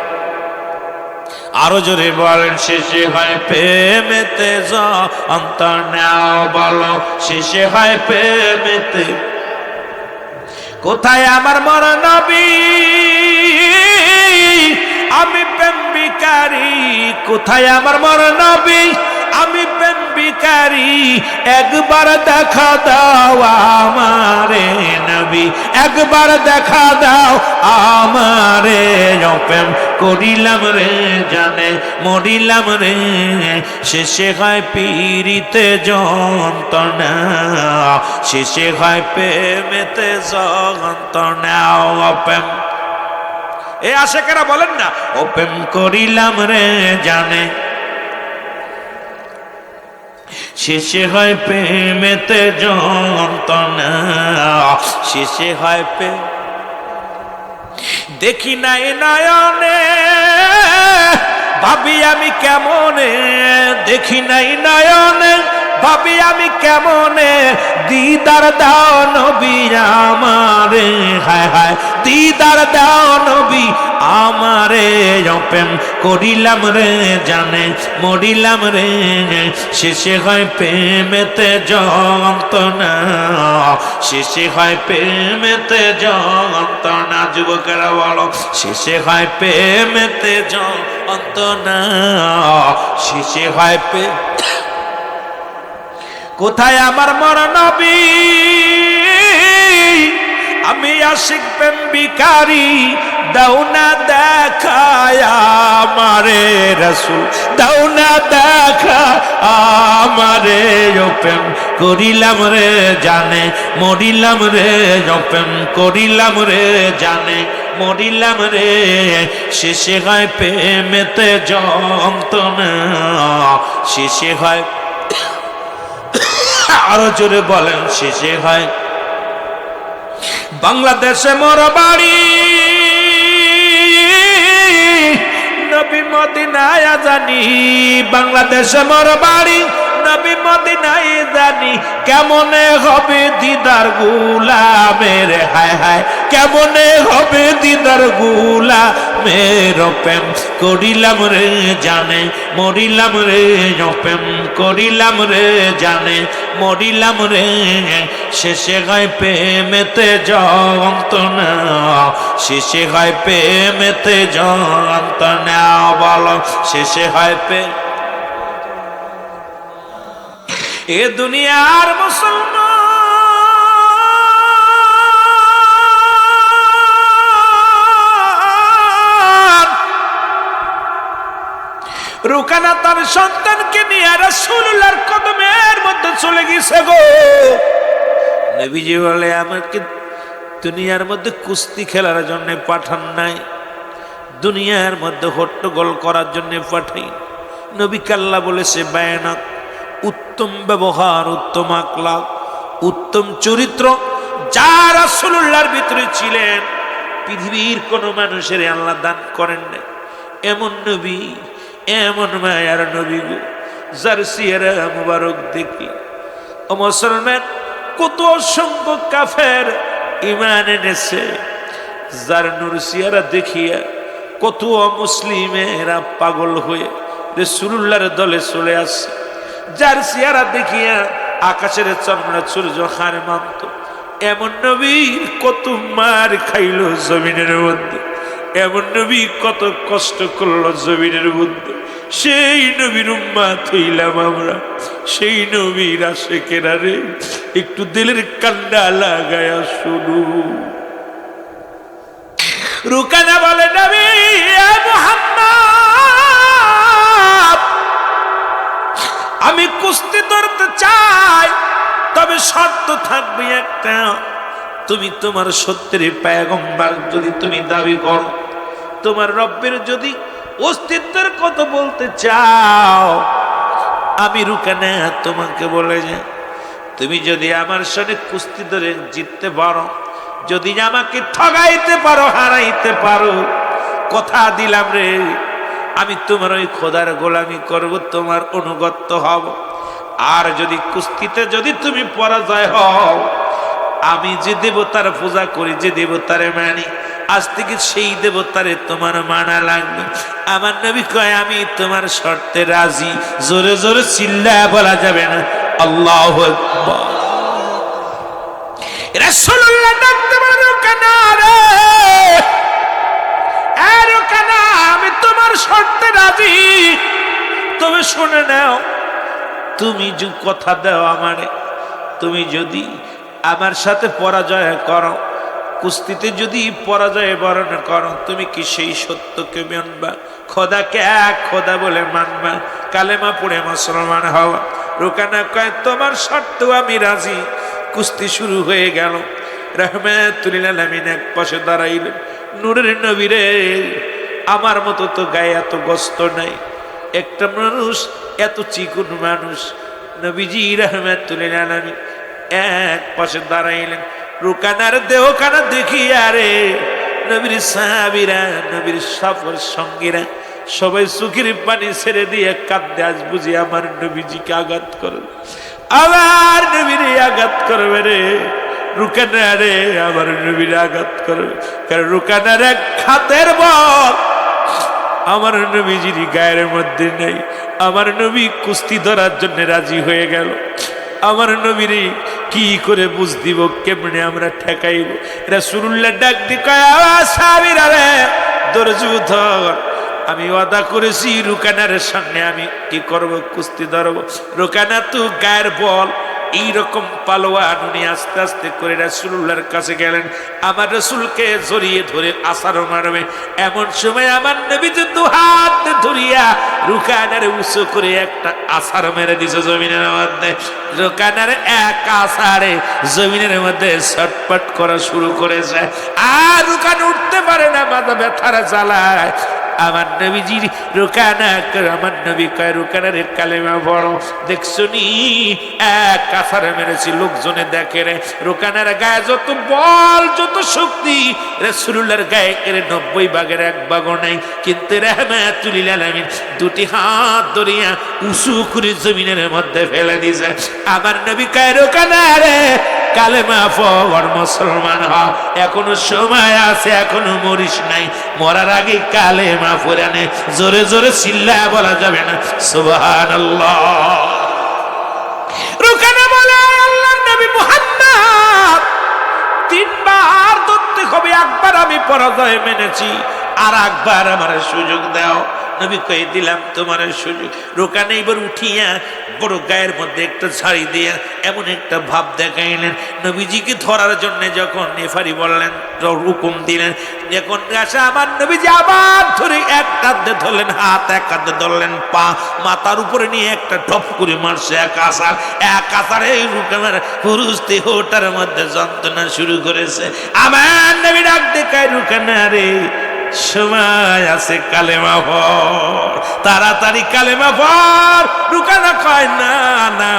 S1: আরো জোরে বলেন, শেষে হয় প্রেমেতে যন্ত্রণা। বলো শেষে হয় প্রেমেতে। কোথায় আমার মর নবী, আমি প্রেম ভিখারি, কোথায় আমার মর নবী, আমি প্রেম ভিখারি, একবার দেখা দাও আমারে নবী, একবার দেখা দাও আমারে। ও প্রেম করিলাম রে জানে মরিলাম রে, শেষে হয় পীড়িতে যন্ত্রণা, শেষে হয় প্রেমেতে যন্ত্রণা। ও প্রেম, এ আশেকেরা বলেন না, ও প্রেম করিলাম রে জানে, শেষে হয় প্রেমেতে যন্ত্রণা, শেষে হয় প্রেম। দেখি নাই নয়নে ভাবি আমি কেমনে, দেখি নাই নয়নে ভাবি আমি কেমনে দিদার দাও নবী আমারে, হায় হায় দিদার দাও নবী আমারে, প্রেম করিলাম রে জানে মরিলাম রে, শেষে হয় প্রেমেতে যন্ত্রণা, শেষে হয় প্রেমেতে যন্ত্রণা। যুবকেরা বলো শেষে হয় প্রেমেতে যন্ত্রণা, শেষে হয় প্রেম। কোথায় আমার মরা নবী, আমি আশিক প্রেম ভিখারি, দাও না দেখায় আমারে রাসূল, দাও না দেখা আমারে, প্রেম করিলাম রে জানে মরিলাম রে, প্রেম করিলাম রে জানে মরিলাম রে, শেষে হয় প্রেমেতে যন্ত্রণা, শেষে হয়, আরো জোরে বলেন শেষে হয়। বাংলাদেশে মোর বাড়ি, নবী মদিনায় জানি, বাংলাদেশে মোর বাড়ি, নবী মদিনায় জানি, কেমনে হবে দিদার গোলামের, হায় হায় কেমনে হবে দিদার গোলামের, প্রেম করিলাম রে জানে মরিলাম রে, প্রেম করিলাম রে জানে মরিলাম রে, শেষে হয় প্রেমেতে যন্ত্রণা, শেষে হয় প্রেমেতে যন্ত্রণা। বলো শেষে হয় প্রেম। এ দুনিয়ার মুসলমান রুকানা তার সন্তানকে নিয়ে রাসূলুল্লাহর কদমের মধ্যে চলে গেছে গো। নবীজি বলে আমাকে দুনিয়ার মধ্যে কুস্তি খেলার জন্য পাঠান নাই, দুনিয়ার মধ্যে হট্টগোল করার জন্য পাঠাই। নবী কাল্লা বলেছে বায়ানাত, উত্তম ব্যবহার, উত্তম আখলাক, উত্তম চরিত্র যা রাসূলুল্লাহর ভিতরে ছিলেন, পৃথিবীর কোন মানুষের আল্লাহ দান করেন নাই। এমন নবী, এমন মায়ার নবী গো, যার চেহারা মুবারক দেখি ও মুসলমান কত অসংখ্য কাফের ঈমান এনেছে, যার নূর চেহারা দেখিয়া কত মুসলিমেরা পাগল হয়ে রাসূলুল্লাহর দলে চলে আসে, যার চেহারা দেখিয়া আকাশের চন্দ্র সূর্য হারে মানত। এমন নবী কত মার খাইল জমিনের মধ্যে, এমন নবী কত কষ্ট করলো জমিনের মধ্যে, সেই নবীর উম্মত হইলাম আমরা, সেই নবীর আশিকেরা রে একটু দিলের কান্ডা লাগায়া শুনু। রুকানা বলে নবী মুহাম্মদ আমি কুস্তি ধরতে চাই, তবে শর্ত থাকবে একটা, তুমি তোমার সত্যের পয়গম্বর যদি তুমি দাবি করো, তোমার রব্বের যদি অস্তিত্বের কথা বলতে চাও, আমি রুকানা তোমাকে বলে যাই, তুমি যদি আমার সাথে কুস্তি ধরে জিততে পারো, যদি আমাকে ঠগাইতে পারো, হারাইতে পারো, কথা দিলাম রে আমি তোমার ওই খোদার গোলামি করব, তোমার অনুগত হব। আর যদি কুস্তিতে যদি তুমি পরাজয় হও, আমি যে দেবতার পূজা করি, যে দেবতারে মানি, আজ থেকে সেই দেবতারে তোমার মানা লাগবে। আমার নবী কয় আমি তোমার শর্তে রাজি। জোরে জোরে চিল্লায়া বলা যাবে না আল্লাহু আকবার। রাসূলুল্লাহ ডাকতে বলেন রুকানা রে, এ রুকানা আমি তোমার শর্তে রাজি, তবে শুনে নাও, তুমি যে কথা দাও আমারে, তুমি যদি আমার সাথে পরাজয় করো, কুস্তিতে যদি পরাজয় বরণ করো, তুমি কি সেই সত্যকে মানবা, খোদাকে এক খোদা বলে মানবা, কালেমা পড়ে মুসলমান হওয়া? রুকানা কয় তোমার শর্ত আমি রাজি। কুস্তি শুরু হয়ে গেল। রাহমাতুল লিল আলামিন এক পাশে দাঁড়াইলেন। নূরের নবী রে, আমার মতো তো গায়ে এত গোস্ত নাই, একটা মানুষ এত চিকুন মানুষ, নবীজি রাহমাতুল লিল আলামিন এক পাশে দাঁড়াইলেন। রুকানার দেহখানা দেখিয়া রে নবীর সাহাবীরা, নবীর সফর সঙ্গীরা সবাই চোখের পানি ছেড়ে দিয়ে কাঁদতে, আজ বুঝি আমার নবীজিকে আঘাত করে। আমার নবীরে আঘাত করবে রে, রুকানা রে আমার নবীরে আঘাত করবে। কারণ রুকানার এক হাতের বল আমার নবীজির গায়ের মধ্যে নেই। আমার নবী কুস্তি ধরার জন্য রাজি হয়ে গেল। আমার নবীরে কি করে বুঝ দিব, কেমনে আমরা ঠেকাইব? রাসূলুল্লাহ ডাক দিয়ে কয়, সাহাবীরা রে ধৈর্য ধর, আমি ওয়াদা করেছি রুকানার সামনে আমি কি করব, কুস্তি ধরব। রুকানা তো গায়ের বল এইরকম পালোয়ান। উনি আস্তে আস্তে করে রাসূলুল্লাহর কাছে গেলেন, আমার রাসূলকে জড়িয়ে ধরে আছাড় মারবে। এমন সময় আমার নবী দু হাত ধরিয়া রুকানার উঁচু করে একটা আছাড় মেরে দিছে জমিনের মধ্যে। রুকানার এক আছাড়ে জমিনের মধ্যে ছটপট করা শুরু করেছে। আর রুকানা উঠতে পারে না, মাথা ব্যথার জ্বালায়। আমার নবীজির রুকানা, আমার নবী কয় রুকানার কালেমা পড়ো। দেখছো নি এক কাফারে মেরেছি, লোকজনে দেখে রে। রুকানার গায়ে যত বল যত শক্তি, রাসূলুল্লাহর গায়ে এর 90 ভাগের 1 ভাগও নাই। কিন্তু রাহমাতুল লিল আলামিন দুটি হাত ধরিয়া উঁচু করে জমিনের মধ্যে ফেলে দিয়েছে। আমার নবী কয় রুকানা রে কালেমা পড়, মুসলমান হ, এখনো সময় আছে, এখনো মরিস নাই। মরার আগে কালেমা পড়ে নে। জোরে জোরে চিল্লায়া বলা যাবে না সুবহানাল্লাহ। রুকানা বলে, আল্লাহর নবী মুহাম্মদ 3 বার ধরতে হবে, একবার আমি পরাজয় মেনেছি, আর একবার আমার সুযোগ দাও। নবী কয়ে দিলাম তোমার সুযোগ। রুকানা এবার উঠিয়া বড় গায়ের মধ্যে একটা ছাড়ি দিয়ে এমন একটা ভাব দেখাইলেন। নবীজিকে ধরার জন্য যখন নেফারি বললেন, হুকুম দিলেন, যখন আসে আমার নবীজি আবার ধরে এক কাঁধে ধরলেন হাত, এক কাঁধে ধরলেন পা, মাথার উপরে নিয়ে একটা ঢপ করে মারছে এক আছাড়। এক আছাড়ে এই রুকানার পুরুষ দেহটার মধ্যে যন্ত্রণা শুরু করেছে। আমার নবী ডাক দেখায়, রুকানা রে সময় আছে, কালেমা পড়, তাড়াতাড়ি কালেমা পড়। রুকানা কয় না না,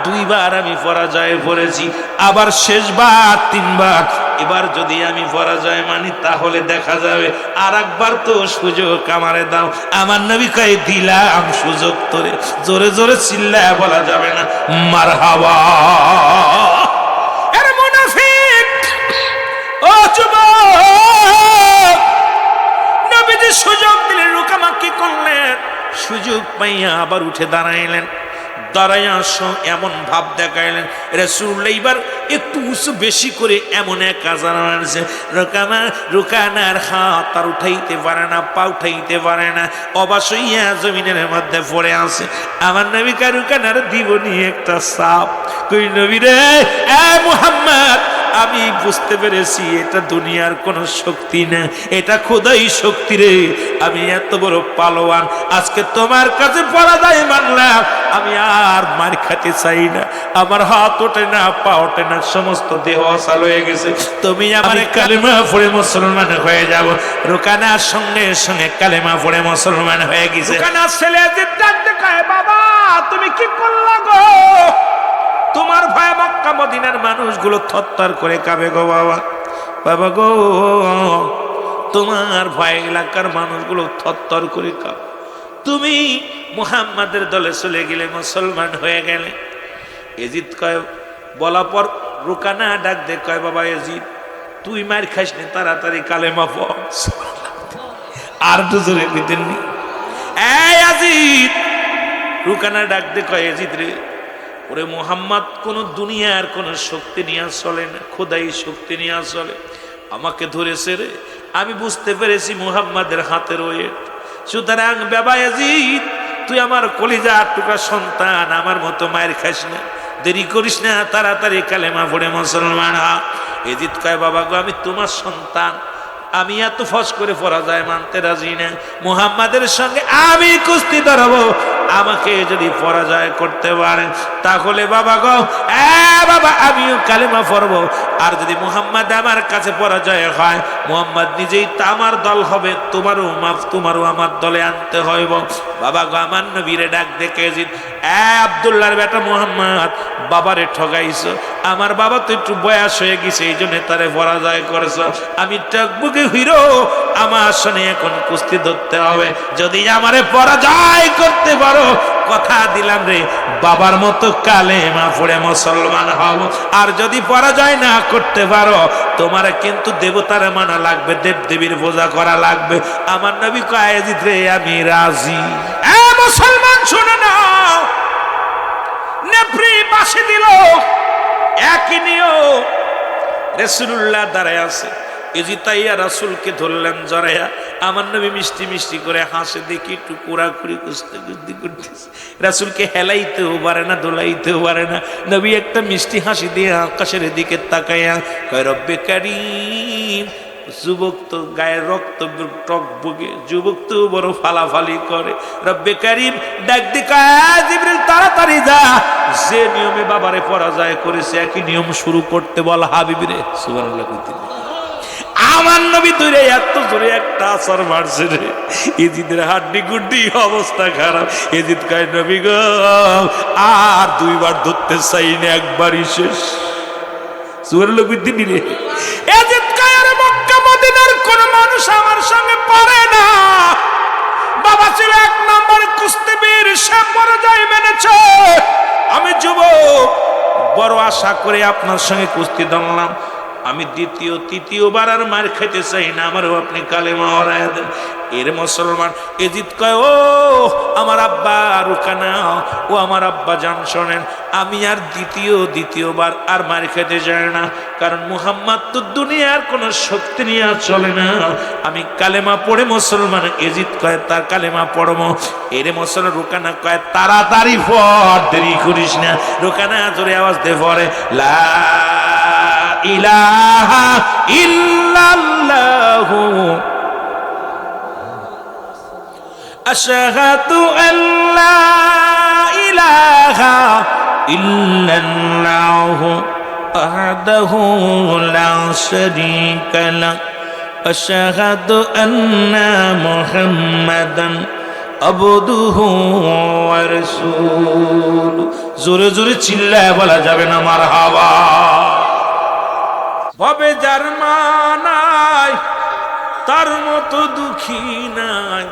S1: 2 বার আমি পরাজয় পড়েছি, আবার শেষবার 3 বার। এবার যদি আমি পরাজয় মানি তাহলে দেখা যাবে, আর একবার তো সুযোগ আমারে দাও। আমার নবী কয় দিলাম সুযোগ তোরে। জোরে জোরে চিল্লায় বলা যাবে না মারহাবা। আরে মুনাফিক, ও যুবক, নবীজি সুযোগ দিলেন। রুকানা কি করলেন? সুযোগ পাইয়া আবার উঠে দাঁড়াইলেন। দাঁড়াইয়া এমন ভাব দেখাইলেন, রাসূলুল্লাহ এবার একটু উঁচু বেশি করে এমন এক আছাড় মারছে। রুকানার হাত আর উঠাইতে পারে না, পা উঠাইতে পারে না, অবাস হইয়া জমিনের মধ্যে পড়ে আছে। আমার নবী কা রুকানার দিব নিয়ে একটা সাপ। কই নবী রে, এ মুহাম্মদ, আমি বুঝতে পেরেছি এটা দুনিয়ার কোনো শক্তি না, এটা খোদাই শক্তি রে। আমি এত বড় পালোয়ান, আজকে তোমার কাছে পরাজয় মানলাম, আমি আর মার খেতে চাই না। আমার হাত ওঠে না, পা ওঠে না, সমস্ত দেহ অচল হয়ে গেছে। তুমি আমার কালেমা পড়ে মুসলমান হয়ে যাব। রুকানার সঙ্গে সঙ্গে কালেমা পড়ে মুসলমান হয়ে গেছে। রুকানার ছেলে ডাকতে কয়, বাবা তুমি কি করলা গো? তোমার ভয়ে মক্কা মদিনার মানুষগুলো থরথর করে কাঁপে গো বাবা। বাবা গো, তোমার ভয়ে এলাকার মানুষগুলো থরথর করে কাঁপে। তুমি মুহাম্মাদের দলে চলে গেলে, মুসলমান হয়ে গেলে। এজিদ কয়, বলা পর রুকানা ডাক দে কয়, বাবা এজিদ তুই মার খাস নি, তাড়াতাড়ি কালেমা পড়। আর তো জোরে দিতেননি। এই এজিদ, রুকানা ডাক দে কয়, এজিদ রে, ওরে মুহাম্মদ কোন দুনিয়ার কোন শক্তি নিয়ে চলে না, খোদাই শক্তি নিয়ে চলে। আমাকে ধরেছে রে, আমি বুঝতে পেরেছি মুহাম্মাদের হাতের ওয়েট। সুতরাং বাবা ইয়াজিদ, তুই আমার কলিজা টুকা সন্তান, আমার মতো মায়ের খাস না, দেরি করিস না, তাড়াতাড়ি কালেমা পড়ে মুসলমান হ। ইয়াজিদ কয়, বাবা গো, আমি তোমার সন্তান, আমি এত ফস করে পরাজয় মানতে রাজি না। মুহাম্মাদের সঙ্গে আমি কুস্তি ধরবো, আমাকে যদি পরাজয় করতে পারেন তাহলে বাবা গো, বাবা আমিও কালেমা পড়বো। আর যদি মুহাম্মদ আমার কাছে পরাজয় হয়, মুহাম্মদ নিজেই তো আমার দল হবে, তোমারও আমার দলে আনতে হইব। বাবা গো, আমার নবীরে ডাক দেখে জিত, আব্দুল্লাহর বেটা মুহাম্মদ, বাবারে ঠগাইছো। আমার বাবা তো একটু বয়স হয়ে গেছে, এই জন্য তারে পরাজয় করেছ। আমি টকবুকে হিরো, আমার সঙ্গে এখন কুস্তি ধরতে হবে। যদি আমারে পরাজয় করতে পারো, কথা দিলাম রে, বাবার মতো কালেমা পড়ে মুসলমান হব। আর যদি পরাজয় না করতে পারো, তোমার কিন্তু দেবতার মানা লাগবে, দেব দেবীর পূজা করা লাগবে। আমার নবী কয় ইয়াজিদ রে, আমি রাজি। এ মুসলমান শুনে নাও, নেত্রী পাশে দিল, একই নিয়ম। রাসূলুল্লাহ দাঁড়ায় আছে, এজিতাইয়া রাসূলকে ধরলেন জড়াইয়া। আমার নবী মিষ্টি মিষ্টি করে হাসে, দেখি একটু কুড়াকুড়ি কুস্তি করতেছে। রাসূলকে হেলাইতেও পারে না, দোলাইতেও পারে না। নবী একটা মিষ্টি হাসি দিয়ে আকাশের দিকে তাকাইয়া কয়, রব্বে কারীম। যুবক তো গায়ের রক্ত টকবগে, যুবক তো বড় ফালাফালি করে। রব্বে কারীম ডাক দিকা, জিবরিল তাড়াতাড়ি যা, যে নিয়মে বাবারে পরাজয় করেছে একই নিয়ম শুরু করতে বল হাবিবরে। সুবহানাল্লাহ কইতে আমার নবী দূরে এত জোরে একটা আছর মারছে রে, এজিদের হাড্ডি গুড্ডি অবস্থা খারাপ। এজিদ কয়, নবী গো আর দুইবার ধরতে চাই না, একবারই শেষ। সুবহানাল্লাহ কইতে রে। এজিদ কয়, আরে মক্কা মদিনার কোন মানুষ আমার সঙ্গে পারে না। বাবা ছিল এক নম্বর কুস্তিবীর, সে পরাজয় মেনেছে। আমি যুবক, বড় আশা করে আপনার সঙ্গে কুস্তি দমলাম, আমি দ্বিতীয় তৃতীয়বার আর মার খেতে চাই না, আমারও আপনি কালেমা ওরায়া দেন। এর মুসলমান এজিদ কয়, ও আমার আব্বা রুকানা, ও আমার আব্বা জান শোনেন, আমি আর দ্বিতীয়বার আর মার খেতে চাই না, কারণ মুহাম্মদ তো দুনিয়ার কোন শক্তি নিয়ে চলে না। আমি কালেমা পড়ে মুসলমান। এজিদ কয়, তার কালেমা পড়বো। এর মুসলমান রুকানা কয়, তাড়াতাড়ি পড়, দেরি করিস না। রুকানা জোরে আওয়াজ দিয়ে পড়ে, লা ইলাহা ইল্লাল্লাহু আশহাদু আল্লা ইলাহা ইল্লাল্লাহু ওয়াহদাহু লা শারীকা লাহু আশহাদু আন্না মুহাম্মাদান আবদুহু ওয়া রাসূলুহু। জোরে জোরে চিল্লায় বলা যাবে না মারহাবা। ভবে যার মা নাই, তার মতো দুঃখী নাই,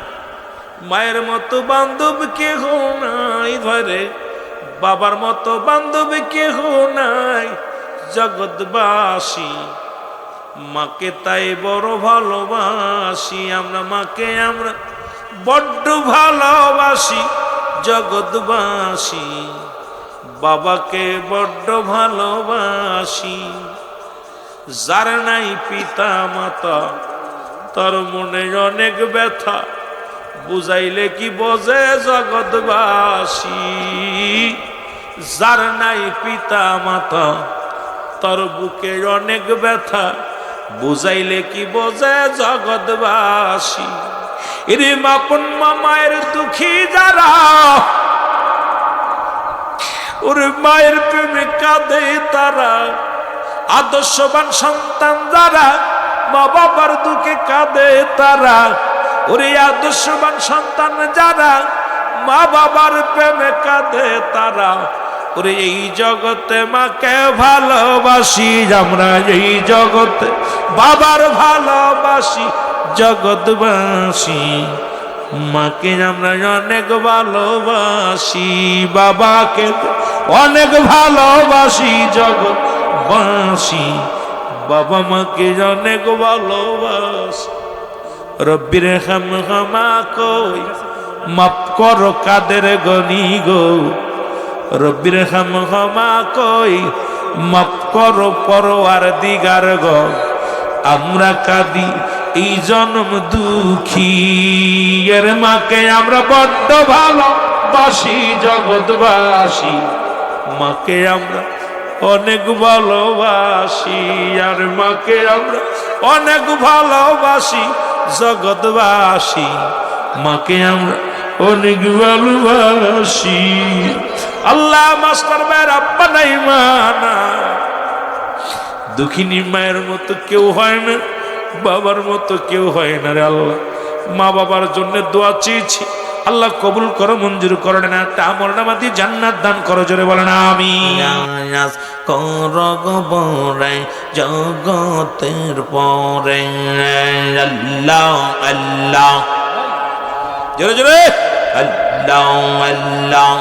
S1: মায়ের মতো বান্ধব কেহ নাই ধরে, বাবার মতো বান্ধব কেহ নাই জগৎবাসী। মাকে তাই বড় ভালোবাসি আমরা, মাকে আমরা বড্ড ভালোবাসি জগৎবাসী, বাবাকে বড্ড ভালোবাসি। যার নাই পিতা মাতা, তার মনে অনেক ব্যথা, বুঝাইলে কি বোঝে জগৎবাসী। যার নাই পিতা মাতা, তার বুকে অনেক ব্যথা, বুঝাইলে কি বোঝে জগৎবাসী। এরে আপন মায়ের দুঃখী যারা, ওরে মায়ের প্রেমে কাঁদে তারা। আদর্শবান সন্তান যারা, মা বাবার দুঃখে কাঁদে তারা। ওরে আদর্শবান সন্তান যারা, মা বাবার প্রেমে কাঁদে তারা। ওরে এই জগতে মাকে ভালোবাসি আমরা, এই জগতে বাবার ভালোবাসি জগৎবাসী। মাকে আমরা অনেক ভালোবাসি, বাবাকে অনেক ভালোবাসি জগৎবাসী। বাবা মাকে অনেক ভালোবাসি। রব্বির ক্ষমা কই, মাফ করো কাদের গনি গো। রব্বির ক্ষমা কই, মাফ করো পরওয়ারদিগার গো। আমরা কাঁদি এই জন্ম দুঃখী, এর মাকে আমরা বড্ড ভালোবাসি জগৎবাসী। মাকে আমরা অনেক ভালোবাসি, আর মাকে আমরা অনেক ভালোবাসি জগৎবাসী। মাকে আমরা অনেক ভালোবাসি। আল্লাহ মাস্টার ভাইয়ের আব্বা নাই মা না, দুঃখিনী মায়ের মতো কেউ হয় না, বাবার মতো কেউ হয় না রে আল্লাহ। মা বাবার জন্য দোয়া চেয়েছি, আল্লাহ কবুল করো, মঞ্জুর করো না, আমল নামা দিয়ে জান্নাত দান করো। জোরে বলেন আমিন। জগতের পরে আল্লাহ আল্লাহ, জোরে জোরে আল্লাহ আল্লাহ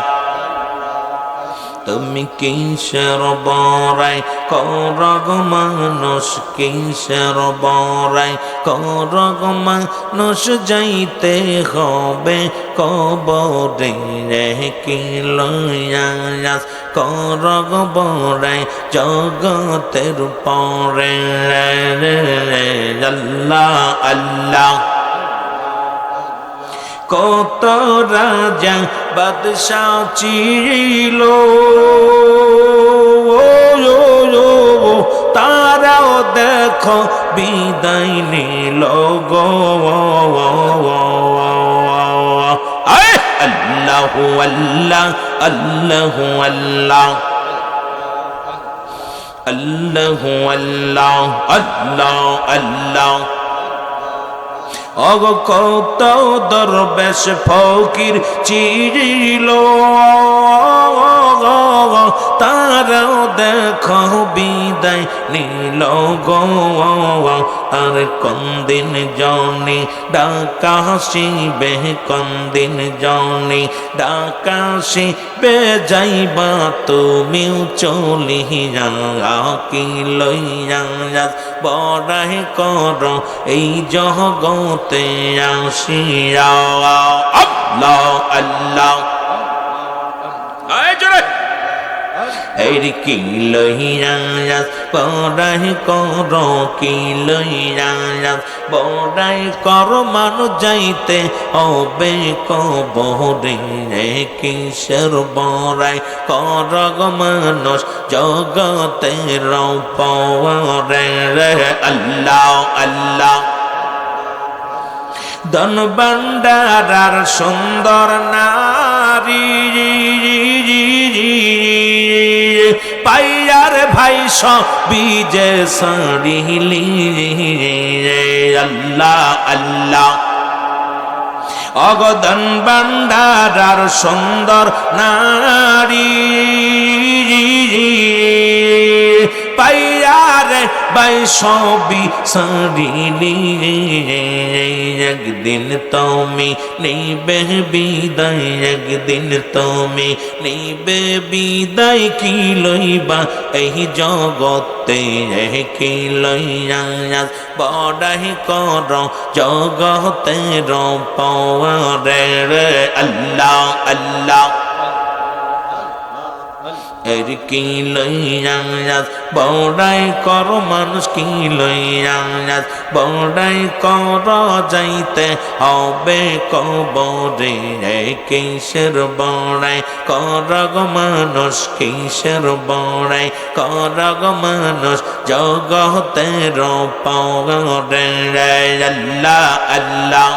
S1: তুমি কিসের বড়াই করগ মানুষ কিসের বড়াই করগ মানুষ যাইতে হবে কবরে রে কি লয়াস করগ বড়াই জগতের পরে আল্লাহ আল্লাহ কত রাজা বাদশাহ ছিল তারাও দেখো বিদায় নিল গো আল্লাহু আল্লাহ আল্লাহু আল্লাহ আল্লাহু আল্লাহ আল্লাহ আল্লাহ অগ কত দরবেশ ফকির চিরিল তারাও দেখো বিদায় নিল গো আর কোনদিন জনি ডাকাশিবে কোনদিন জনি ডাকাশিবে যাইবা তুমিও চলিয়া কি লইয়া বড়াই কর এই জগতে আসিয়া আল্লাহ আল্লাহ এই কি লইয়া বড়াই কর কি লইয়া বড়াই কর মানুষ যাইতে হবে কবরে কিসের বড়াই কর মানুষ জগতের পরে আল্লাহ আল্লাহ ধন ভান্ডার আর সুন্দর নারী পাইয়ার ভাই সবিজে সারিলি আল্লাহ আল্লাহ অগদন ভান্ডার আর সুন্দর নারী পাইয়ারে বাই সবই সারিলি একদিন তুমি নিবে বিদায় একদিন তুমি নিবে বিদায় কি লইবা এই জগতে কি লইয়া বড়াই কর জগতের পরে আল্লাহ আল্লাহ এর কি লইয়া বড়াই কর মানুষ কি লইয়া বড়াই কর যাইতে হবে কবরে কিসের বড়াই কর মানুষ কিসের বড়াই কর মানুষ জগতের পরে আল্লাহ আল্লাহ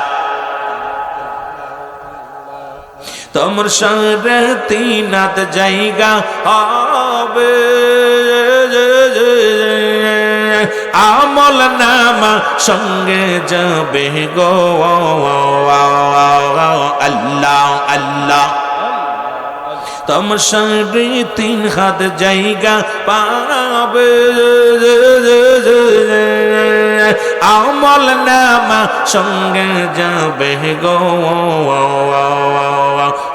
S1: তোমর সরে তিনাত জায়গা হবে আমল নামা সঙ্গে যাবে গো আল্লাহ আল্লাহ তোমর সরে তিন হাত জায়গা পাবে আমল নামা সঙ্গে যাবে গো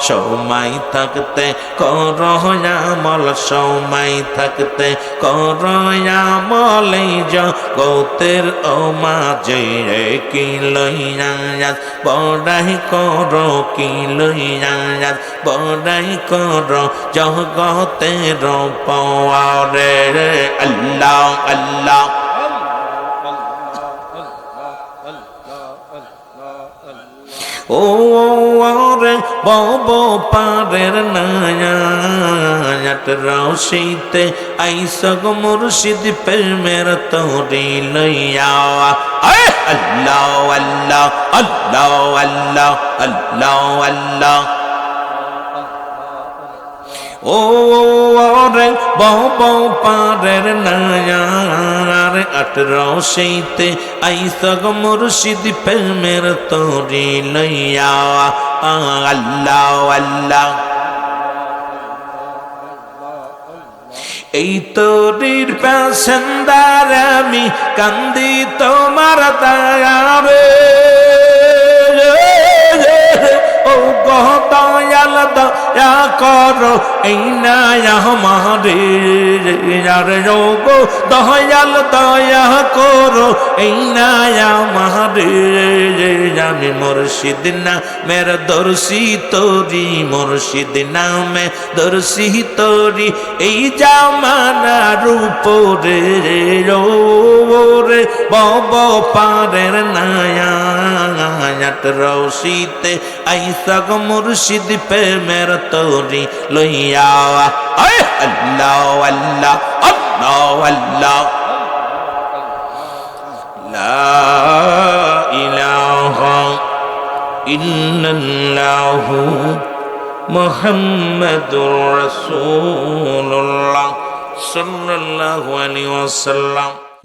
S1: সময় থাকতে কর আমল সময় থাকতে কর আমল জগতের ও মাঝে কি লইয়া বড়াই কর কি লইয়া বড়াই কর জগতের পরে আল্লাহ আল্লাহ ও রে বব পারের নায়াত রশিতে আইসগ মুর্শিদ প্রেমের তোরে লইয়া আল্লাহ আল্লাহ আল্লাহ আল্লাহ আল্লাহ আল্লাহ ও রে বব পারের নায়ার আটরশিতে আইসগ মুর্শিদ প্রেমের তোরে লইয়া আল্লাহ আল্লাহ এই তোরির প্যাসেন্দার আমি কান্দি তোমার দায়ারে ও গো দয়াল দয়া করো এই না আমারে আরে ও গো দয়াল দয়া করো এই না আমারে আমি মুর্শিদ না মেরা দর্শি তোরি মুর্শিদ নামে দর্শি তোরি এই জামানার উপরে রে বব পারের নায়াত রশিতে আইসা গো মুর্শিদ প্রেমের তোরি লইয়া আল্লাহ আল্লাহ আল্লাহ আল্লাহ লা ইলাহা ইল্লাল্লাহু মুহাম্মাদুর রাসূলুল্লাহ সাল্লাল্লাহু আলাইহি ওয়াসাল্লাম।